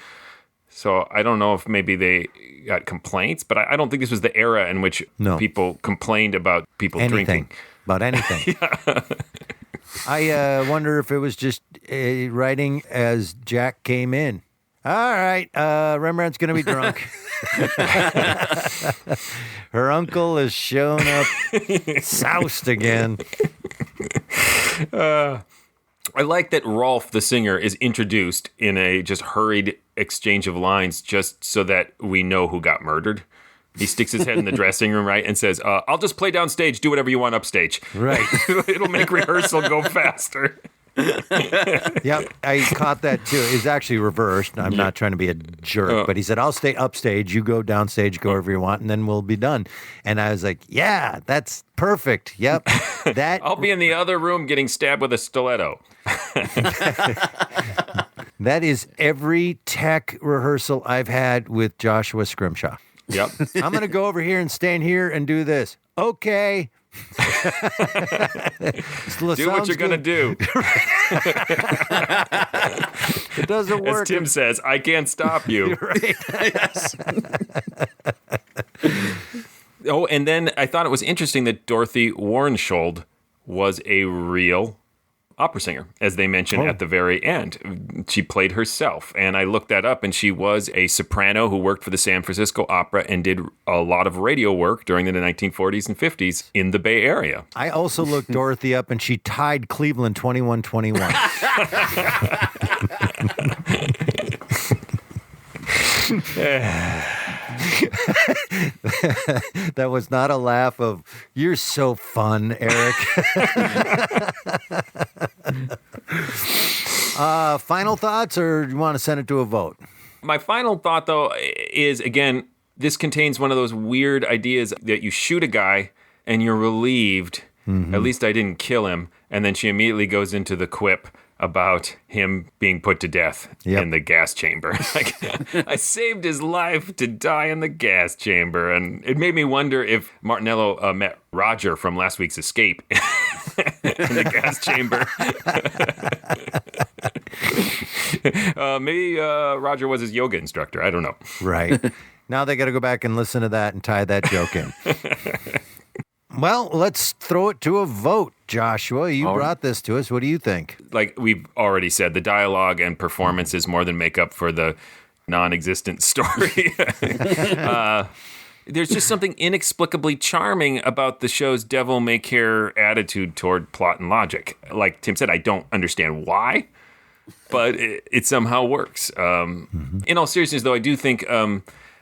So I don't know if maybe they got complaints, but I don't think this was the era in which people complained about people drinking. About anything. I wonder if it was just writing as Jack came in. All right, Rembrandt's going to be drunk. Her uncle has shown up soused again. I like that Rolf, the singer, is introduced in a just hurried exchange of lines just so that we know who got murdered. He sticks his head in the dressing room, right, and says, I'll just play downstage, do whatever you want upstage. Right. It'll make rehearsal go faster. Yep, I caught that too. It's actually reversed. I'm not trying to be a jerk, but he said, I'll stay upstage, you go downstage, go wherever you want, and then we'll be done. And I was like, yeah, that's perfect. Yep. I'll be in the other room getting stabbed with a stiletto. That is every tech rehearsal I've had with Joshua Scrimshaw. Yep. I'm going to go over here and stand here and do this. Okay. Do what you're going to do. It doesn't work. As Tim says, I can't stop you. Oh, and then I thought it was interesting that Dorothy Warnshold was a real opera singer, as they mentioned at the very end. She played herself, and I looked that up, and she was a soprano who worked for the San Francisco Opera and did a lot of radio work during the 1940s and 50s in the Bay Area. I also looked Dorothy up, and she tied Cleveland 21-21. That was not a laugh of, you're so fun, Eric. Final thoughts, or do you want to send it to a vote? My final thought, though, is, again, this contains one of those weird ideas that you shoot a guy and you're relieved, at least I didn't kill him, and then she immediately goes into the quip about him being put to death in the gas chamber. Like, I saved his life to die in the gas chamber. And it made me wonder if Martinello met Roger from last week's Escape in the gas chamber. Maybe Roger was his yoga instructor. I don't know. Right. Now they got to go back and listen to that and tie that joke in. Well, let's throw it to a vote, Joshua. You brought this to us. What do you think? Like we've already said, the dialogue and performances more than make up for the non-existent story. There's just something inexplicably charming about the show's devil-may-care attitude toward plot and logic. Like Tim said, I don't understand why, but it somehow works. In all seriousness, though, I do think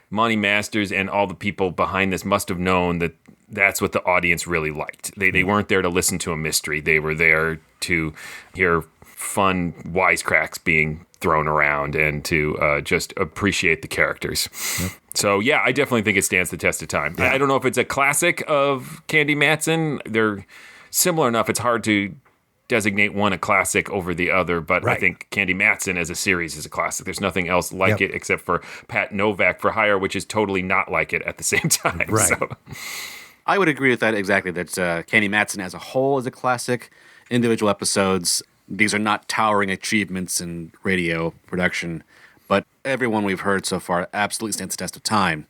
Monty Masters and all the people behind this must have known that that's what the audience really liked. They weren't there to listen to a mystery. They were there to hear fun wisecracks being thrown around and to just appreciate the characters. Yep. So, yeah, I definitely think it stands the test of time. Yeah. I don't know if it's a classic of Candy Matson. They're similar enough. It's hard to designate one a classic over the other, but I think Candy Matson as a series is a classic. There's nothing else like it except for Pat Novak for Hire, which is totally not like it at the same time. Right. So. I would agree with that exactly, that Candy Matson as a whole is a classic. Individual episodes, these are not towering achievements in radio production, but everyone we've heard so far absolutely stands the test of time.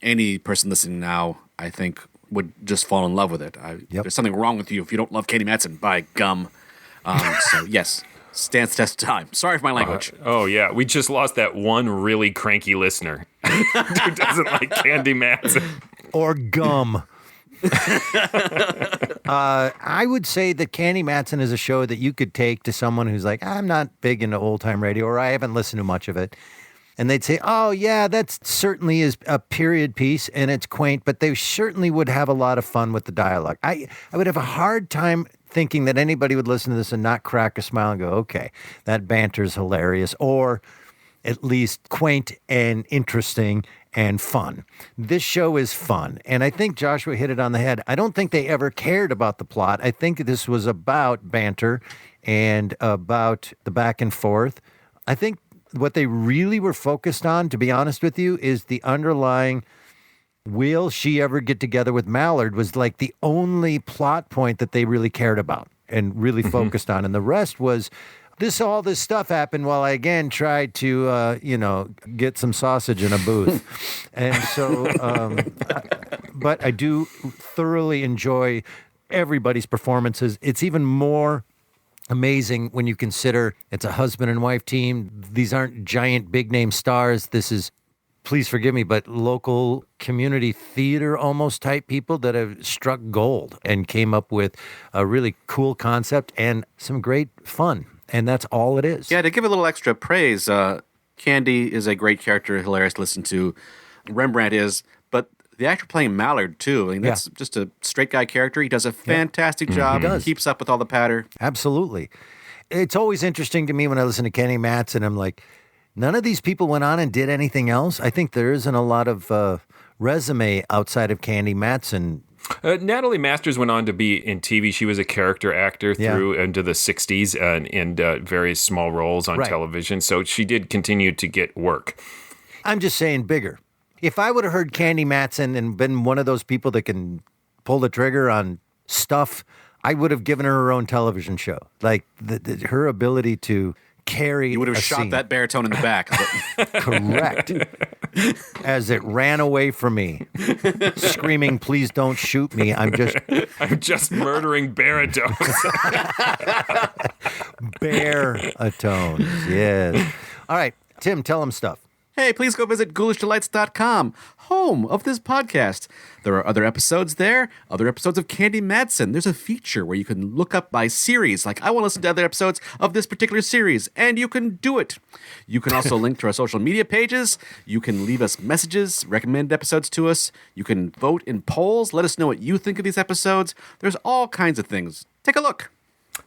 Any person listening now, I think, would just fall in love with it. There's something wrong with you if you don't love Candy Matson, by gum. So, yes, stands the test of time. Sorry for my language. Oh, yeah. We just lost that one really cranky listener who doesn't like Candy Matson. Or gum. I would say that Candy Matson is a show that you could take to someone who's like, I'm not big into old-time radio, or I haven't listened to much of it. And they'd say, oh, yeah, that certainly is a period piece, and it's quaint, but they certainly would have a lot of fun with the dialogue. I would have a hard time thinking that anybody would listen to this and not crack a smile and go, okay, that banter's hilarious, or at least quaint and interesting and fun. This show is fun, and I think Joshua hit it on the head. I don't think they ever cared about the plot. I think this was about banter and about the back and forth. I think what they really were focused on, to be honest with you, is the underlying will she ever get together with Mallard was like the only plot point that they really cared about and really focused on. And the rest was all this stuff happened while I again tried to, get some sausage in a booth. And so, but I do thoroughly enjoy everybody's performances. It's even more amazing when you consider it's a husband and wife team. These aren't giant big name stars. This is, please forgive me, but local community theater almost type people that have struck gold and came up with a really cool concept and some great fun. And that's all it is. Yeah, to give a little extra praise, Candy is a great character, hilarious to listen to. Rembrandt is, but the actor playing Mallard, too. I mean, that's just a straight guy character. He does a fantastic job. He does. Keeps up with all the patter. Absolutely. It's always interesting to me when I listen to Candy Matson. I'm like, none of these people went on and did anything else. I think there isn't a lot of resume outside of Candy Matson. Natalie Masters went on to be in TV. She was a character actor through into the 60s and various small roles on television. So she did continue to get work. I'm just saying bigger. If I would have heard Candy Matson and been one of those people that can pull the trigger on stuff, I would have given her her own television show. Like her ability to carry You would have shot scene. that baritone in the back. Correct. As it ran away from me, screaming, "Please don't shoot me. I'm just murdering baritones." Baritones, yes. All right, Tim, tell them stuff. Hey, please go visit ghoulishdelights.com, home of this podcast. There are other episodes there, other episodes of Candy Matson. There's a feature where you can look up by series, like I want to listen to other episodes of this particular series, and you can do it. You can also link to our social media pages. You can leave us messages, recommend episodes to us. You can vote in polls. Let us know what you think of these episodes. There's all kinds of things. Take a look.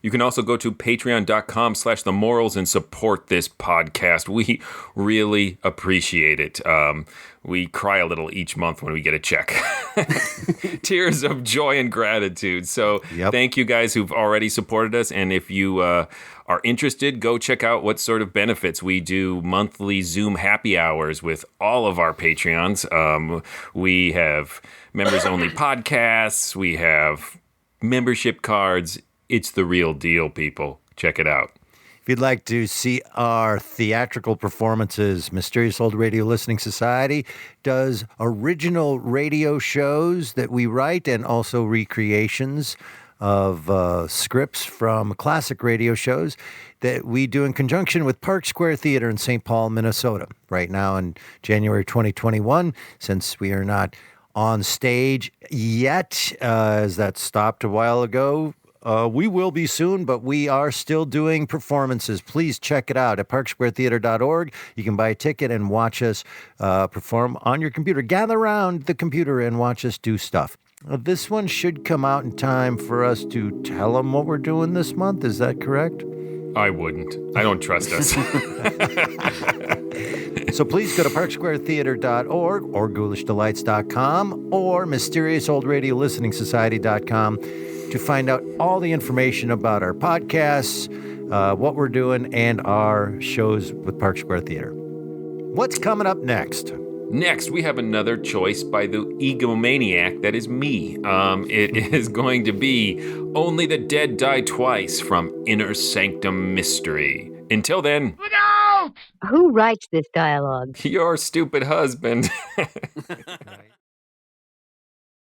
You can also go to patreon.com/themorals and support this podcast. We really appreciate it. We cry a little each month when we get a check. Tears of joy and gratitude. So thank you guys who've already supported us. And if you are interested, go check out what sort of benefits we do. Monthly Zoom happy hours with all of our Patreons. We have members-only podcasts. We have membership cards. It's the real deal, people. Check it out. If you'd like to see our theatrical performances, Mysterious Old Radio Listening Society does original radio shows that we write and also recreations of scripts from classic radio shows that we do in conjunction with Park Square Theater in St. Paul, Minnesota. Right now in January 2021, since we are not on stage yet, as that stopped a while ago, we will be soon, but we are still doing performances. Please check it out at parksquaretheater.org. You can buy a ticket and watch us perform on your computer. Gather around the computer and watch us do stuff. This one should come out in time for us to tell them what we're doing this month. Is that correct? I wouldn't. I don't trust us. So please go to parksquaretheater.org or ghoulishdelights.com or mysteriousOldRadioListeningSociety.com to find out all the information about our podcasts, what we're doing, and our shows with Park Square Theater. What's coming up next? Next, we have another choice by the egomaniac that is me. It is going to be Only the Dead Die Twice from Inner Sanctum Mystery. Until then... Look out! Who writes this dialogue? Your stupid husband. Right.